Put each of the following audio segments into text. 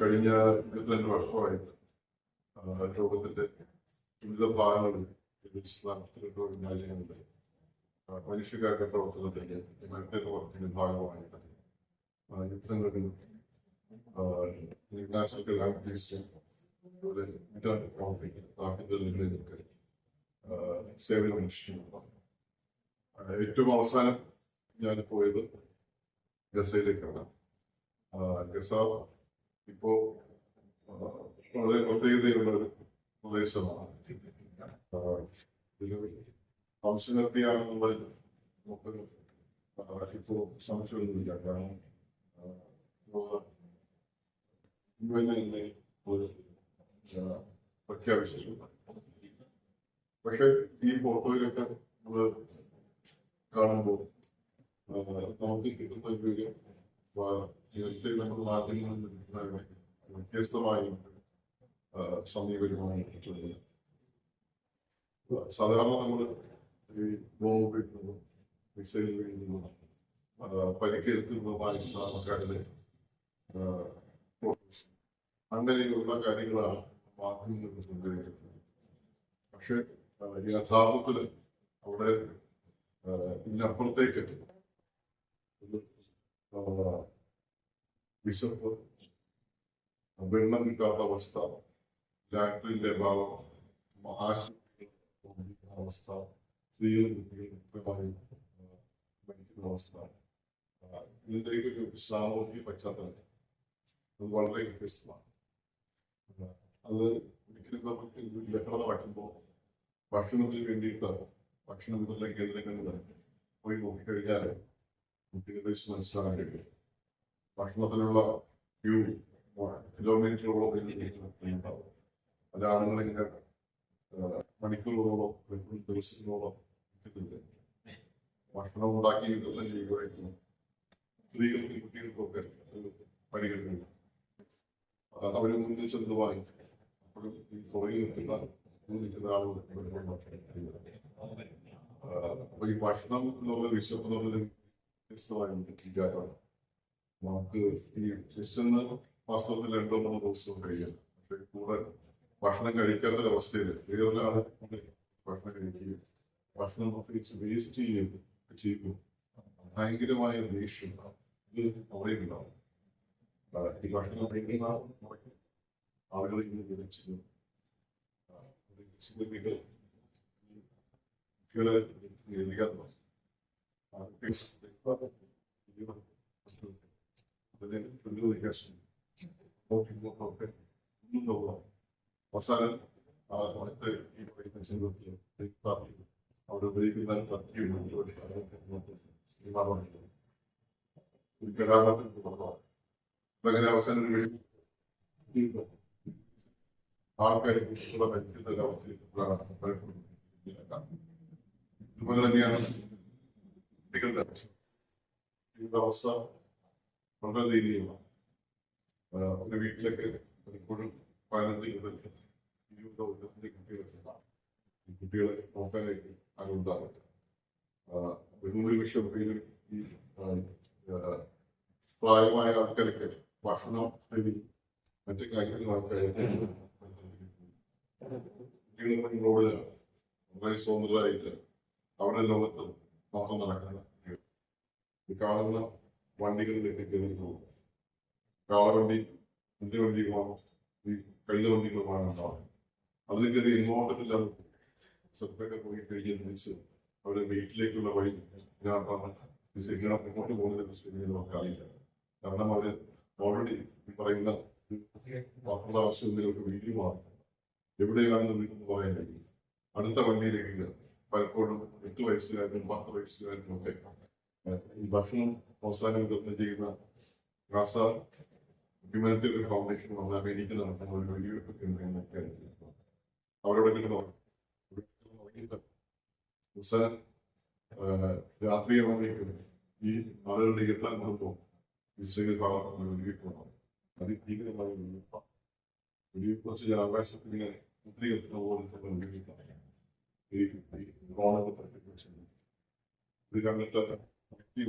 കഴിഞ്ഞ 22 വർഷമായിട്ട് ലോകത്തിന്റെ വിവിധ ഭാഗങ്ങളിൽ രാജ്യങ്ങളിൽ മനുഷ്യകാര്യ പ്രവർത്തനത്തിന്റെ ഹ്യൂമാനിറ്റേറിയൻ വർക്കിന്റെ ഭാഗമായിട്ട് യുദ്ധങ്ങളിൽ ഇന്റർനാഷണൽ കലാമിറ്റീസ് ആഭ്യന്തരങ്ങളിലേക്ക് സേവനമനുഷ്ഠിക്കുന്നു. ഏറ്റവും അവസാനം ഞാൻ പോയത് ഗസയിലേക്കാണ്. ഗസ ഇപ്പോ വളരെ പ്രത്യേകതയുള്ള ഒരു പ്രദേശമാണ്. വംശഹത്യയാണെന്നുള്ളത് നമുക്ക് ഇപ്പോൾ സംശയമൊന്നുമില്ല. കാരണം ഒരു പ്രഖ്യാപിച്ചിട്ടുണ്ട്. പക്ഷെ ഈ ഫോട്ടോയിലൊക്കെ നമ്മൾ കാണുമ്പോൾ നമുക്ക് കിട്ടുന്ന ഒരു നേരത്തെ നമ്മൾ മാധ്യമങ്ങളിൽ ലഭിക്കുന്ന വ്യത്യസ്തമായ സമീപനമാണ് എടുത്തിട്ടുള്ളത്. സാധാരണ നമ്മൾ ഈ ബോംബ് വീഴുന്നതും മിസൈൽ വീഴുന്നതും പരിക്കേൽക്കുന്നതുമായിട്ടുള്ള ആൾക്കാരുടെ അങ്ങനെയുള്ള കാര്യങ്ങളാണ് മാധ്യമങ്ങളിൽ കൊണ്ടുവരുന്നത്. പക്ഷെ യഥാർത്ഥത്തിൽ അവിടെ ഇതിനപ്പുറത്തേക്ക് വിശപ്പ്, വെള്ളം കിട്ടാത്ത അവസ്ഥ, ലാട്രിന്റെ അഭാവം, അവസ്ഥ, സ്ത്രീകളും കുട്ടികളും മുഖ്യമായി മരിക്കുന്ന അവസ്ഥ, ഇതിൻ്റെയൊക്കെ ഒരു സാമൂഹിക പശ്ചാത്തലം അത് വളരെ വ്യത്യസ്തമാണ്. അത് ഒരിക്കലും നമുക്ക് ലഭ്യത വയ്ക്കുമ്പോൾ ഭക്ഷണത്തിന് വേണ്ടിയിട്ട് ഭക്ഷണ വിതരണ കേന്ദ്രങ്ങളിൽ പോയി നോക്കിക്കഴിഞ്ഞാൽ നമുക്ക് ഏകദേശം മനസ്സിലാക്കാൻ കഴിയും. ഭക്ഷണത്തിനുള്ള ക്യൂ കിലോമീറ്ററുകളോളം ഉണ്ടാവും. ഒരാളുകളിങ്ങനെ മണിക്കൂറുകളോളം ദിവസങ്ങളോളം ഭക്ഷണം ഉണ്ടാക്കി വിതരണം ചെയ്യുകയായിരുന്നു. സ്ത്രീകൾക്കും കുട്ടികൾക്കൊക്കെ പരിഗണന അവര് മുന്നിൽ ചെന്ന് വാങ്ങിക്കും. അപ്പോഴും ഈ പുറകിൽ നിൽക്കുന്ന ആളുകൾ അപ്പൊ ഈ ഭക്ഷണം എന്നുള്ള വിശപ്പ് എന്നുള്ളൊരു വ്യത്യസ്തമായ വിചാരമാണ്. നമുക്ക് ഈ വിശന്ന് വാസ്തവത്തിൽ 2-3 ദിവസം കഴിയാം. പക്ഷെ കൂടെ ഭക്ഷണം കഴിക്കാത്തൊരവസ്ഥയിൽ വേറൊരാളെ ഭക്ഷണം കഴിക്കുകയും ഭക്ഷണം പ്രത്യേകിച്ച് വേസ്റ്റ് ചെയ്യുമ്പോൾ ഭയങ്കരമായ ദേഷ്യം ഇത് അവിടെയും ഉണ്ടാവും. ഈ ഭക്ഷണം കഴിക്കുന്ന ആളുകളെ ഇങ്ങനെ വിളിച്ചത് കുട്ടികളെ അവസാനം അവിടെ ഉപയോഗിക്കുന്ന അങ്ങനെ അവസാനം ആൾക്കാരെ കുറിച്ചുള്ള മരിക്കുന്ന ഒരവസ്ഥയിലാണ്. ഇതുപോലെ തന്നെയാണ് കുട്ടികളുടെ അവസ്ഥ വളരെ ദയനീയമാണ്. ഒരു വീട്ടിലേക്ക് പലപ്പോഴും 15 മുതൽ 20 വർഷത്തിന്റെ കുട്ടികളെ നോക്കാനായിട്ട് ആരുണ്ടാവില്ല. ഭൂരിപക്ഷം പേരും ഈ പ്രായമായ ആൾക്കാരൊക്കെ ഭക്ഷണം മറ്റു കാര്യങ്ങളുമായിട്ട് കുട്ടികളോട് വളരെ സ്വതന്ത്രമായിട്ട് അവരുടെ ലോകത്ത് മാത്രം നടക്കുന്ന കാണുന്ന വണ്ടികളിലേക്ക് കയറി പോകും. കാളവണ്ടി, കുതിരവണ്ടികളുമാണ് ഈ കഴുത വണ്ടികളുമാണ് ഉണ്ടാവുന്നത്. അതിൽ കയറി എങ്ങോട്ടത്തില്ല സ്ഥലത്തൊക്കെ പോയി കഴിഞ്ഞ് തിരിച്ച് അവരുടെ വീട്ടിലേക്കുള്ള വഴി എങ്ങോട്ട് പോകുന്നതിനെ നമുക്ക് അറിയില്ല. കാരണം അവര് ഓൾറെഡി ഈ പറയുന്ന ആവശ്യങ്ങൾക്ക് വീട്ടിൽ മാറും. എവിടെയാണെന്ന് വീട്ടിൽ പറയാൻ കഴിയും. അടുത്ത വണ്ടിയിലേക്ക് പലപ്പോഴും 8 വയസ്സുകാരനും 10 വയസ്സുകാരനും ഒക്കെ ഈ ഭക്ഷണം അവസാനം വിതരണം ചെയ്യുന്ന ഗാസ ഹ്യൂമാനിറ്റേറിയൻ ഫൗണ്ടേഷൻ വന്ന അമേരിക്ക നടത്തുന്ന ഒരു വെടിവെപ്പ് കേന്ദ്രങ്ങളൊക്കെ അവരോട് അവസാനം രാത്രിയാവുമ്പോഴേക്കും ഈ ആളുകളുടെ എല്ലാം കൊടുക്കും ഇസ്രയേൽ ഭാഗത്തുള്ള വെടിവെപ്പ് അതിഭീകരമായ വെടിവെപ്പ് വെച്ച് ആകാശത്തിങ്ങനെ മുദ്രയെത്തുന്ന പോലത്തെ വെടിവെപ്പാണ് ഈ ഡ്രോണൊക്കെ പ്രത്യേകിച്ച് ഇത് കണ്ടിട്ട് എനിക്ക്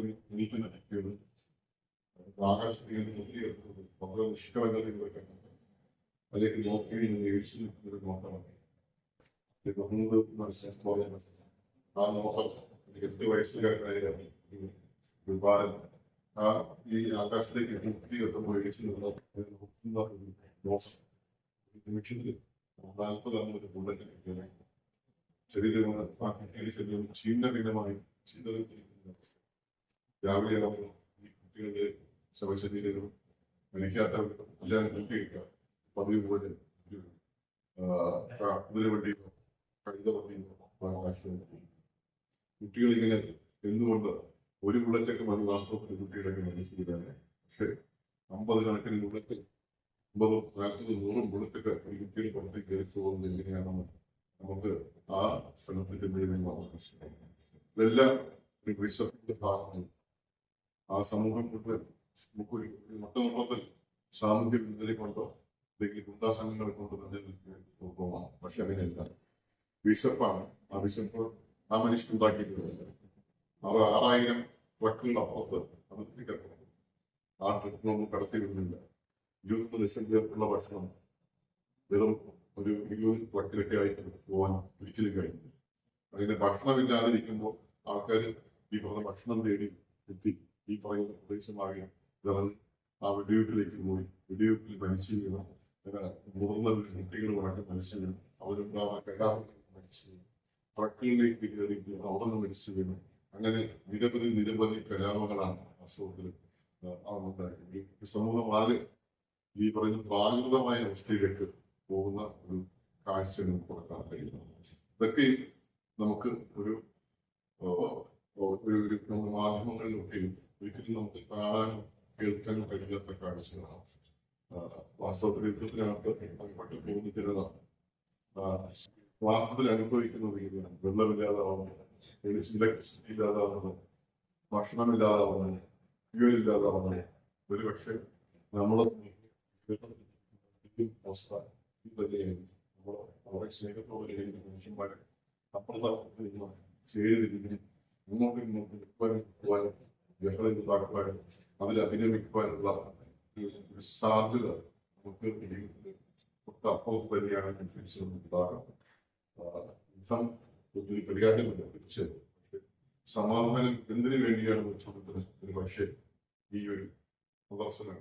ആകാശത്തിൽ നിർത്തിയെടുക്കുന്നത് വളരെ നിഷ്കളങ്കതയിലൊക്കെ അതിലേക്ക് നോക്കി എഴുതി നിൽക്കുന്ന ഒരു നോട്ടമാണ് ആ നോട്ടം 8 വയസ്സുകാരനായ ഒരു ബാലൻ ആ ഈ ആകാശത്തേക്ക് മുക്തി എത്തുമ്പോൾ എഴുതി നോക്കുന്ന ഒരു നോട്ടം നിമിഷത്തിൽ 40 ഒരു ബുള്ളറ്റ് ശരീരം ശരീരം ചീണ്ട ഭിന്നമായി ചിന്തകളിരിക്കുന്നു. രാവിലെ ഈ കുട്ടികളുടെ ശവശരീരങ്ങളും മരിക്കാത്തവരും എല്ലാം കൂട്ടിയില്ല പതിവ് പോലെ കുതിരവണ്ടിയോ കഴുത വണ്ടിയോ കുട്ടികളിങ്ങനെ എന്തുകൊണ്ട് ഒരു ബുള്ളറ്റൊക്കെ മതി വാസ്തവത്തിൽ കുട്ടികളൊക്കെ മനസ്സിലാണ്. പക്ഷെ 50 കണക്കിന് ബുള്ളറ്റ് 50, 40, 100 ബുള്ളറ്റൊക്കെ ഒരു കുട്ടികൾ പുറത്തേക്ക് കയറി പോകുന്നത് എങ്ങനെയാണെന്ന് നമുക്ക് ആ സ്ഥലത്ത് ചെന്നതിന് ഇതെല്ലാം ഒരു വിശ്വത്തിന്റെ ഭാഗമാണ്. ആ സമൂഹം കൊണ്ട് നമുക്കൊരു മൊത്തത്തിൽ സാമൂഹ്യ വിരുദ്ധരെ കൊണ്ടോ അല്ലെങ്കിൽ ഗുണ്ടാസംഘങ്ങളെ കൊണ്ടോ തന്നെ പോകാം. പക്ഷെ അങ്ങനെയല്ല, വിശപ്പാണ്. ആ വിശപ്പ് ആ മനുഷ്യൻ ഉണ്ടാക്കിയിട്ടുള്ളത്. അവർ 6000 ട്രക്കുകളുടെ അപ്പുറത്ത് അതിർത്തിക്കപ്പുറം ആ ട്രക്കിനൊന്നും കടത്തി വിടുന്നില്ല. 20 ലക്ഷം പേർക്കുള്ള ഭക്ഷണം വെറും ഒരു 20 ട്രക്കിലൊക്കെ ആയിട്ട് പോകാൻ ഒരിക്കലും കഴിയും. അതിന്റെ ഭക്ഷണമില്ലാതിരിക്കുമ്പോൾ ആൾക്കാർ ഈ പറഞ്ഞ ഭക്ഷണം തേടി എത്തി ഈ പറയുന്ന പ്രദേശമാകെ ഇറങ്ങി ആ വെടിവെപ്പിലേക്ക് പോയി വെടിവെപ്പിൽ മരിച്ചു വീണു. മുതിർന്ന കുട്ടികളുമടക്കം മരിച്ചു വീണു. അവരുണ്ടാവുന്ന കലാപത്തിൽ മരിച്ചു വീണു. ട്രക്കുകളിലേക്ക് കയറി അവിടെ നിന്ന് മരിച്ചു വീണു. അങ്ങനെ നിരവധി കലാപങ്ങളാണ് വാസ്തവത്തിൽ ഉണ്ടായത്. ഈ സമൂഹം ആകെ ഈ പറയുന്ന പ്രാകൃതമായ അവസ്ഥയിലേക്ക് പോകുന്ന ഒരു കാഴ്ച നമുക്ക് കൊടുക്കാൻ കഴിയുന്നു. ഇതൊക്കെ നമുക്ക് ഒരു മാധ്യമങ്ങളിലൊക്കെയും ഒരിക്കലും നമുക്ക് കാണാനും കേൾക്കാനും കഴിയാത്ത കാഴ്ചകളാണ്. വാസ്തവത്തിൽ യുദ്ധത്തിനകത്ത് അതിൽപ്പെട്ട് പോകുന്ന ജനതാണ് വാസ്തവത്തിൽ അനുഭവിക്കുന്നത് ഇങ്ങനെയാണ്. വെള്ളമില്ലാതാവുന്നത്, ഇലക്ട്രിസിറ്റി ഇല്ലാതാവുന്നത്, ഭക്ഷണമില്ലാതാവുന്നത്, ഫ്യൂൽ ഇല്ലാതാവുന്നത്. ഒരുപക്ഷെ നമ്മളെ അവസ്ഥ തന്നെയായിരുന്നു. നമ്മൾ വളരെ സ്നേഹത്തോടെ മനുഷ്യന്മാരെ അപ്പുറത്ത് ചെയ്തിരിക്കുന്നു. ഇങ്ങോട്ടും പോകാനും ബഹളം ഉണ്ടാക്കുവാനും അതിൽ അഭിനമിക്കുവാനുള്ള ഒരു സാധ്യത നമുക്ക് അപ്പുറത്ത് തന്നെയാണ് തിരിച്ചുണ്ടാകാം. യുദ്ധം ഒത്തിരി പരിഹാരമില്ല, തിരിച്ചത്. സമാധാനം എന്തിനു വേണ്ടിയാണ് ചോദ്യത്തിന് ഒരു പക്ഷേ ഈ ഒരു പ്രദർശനം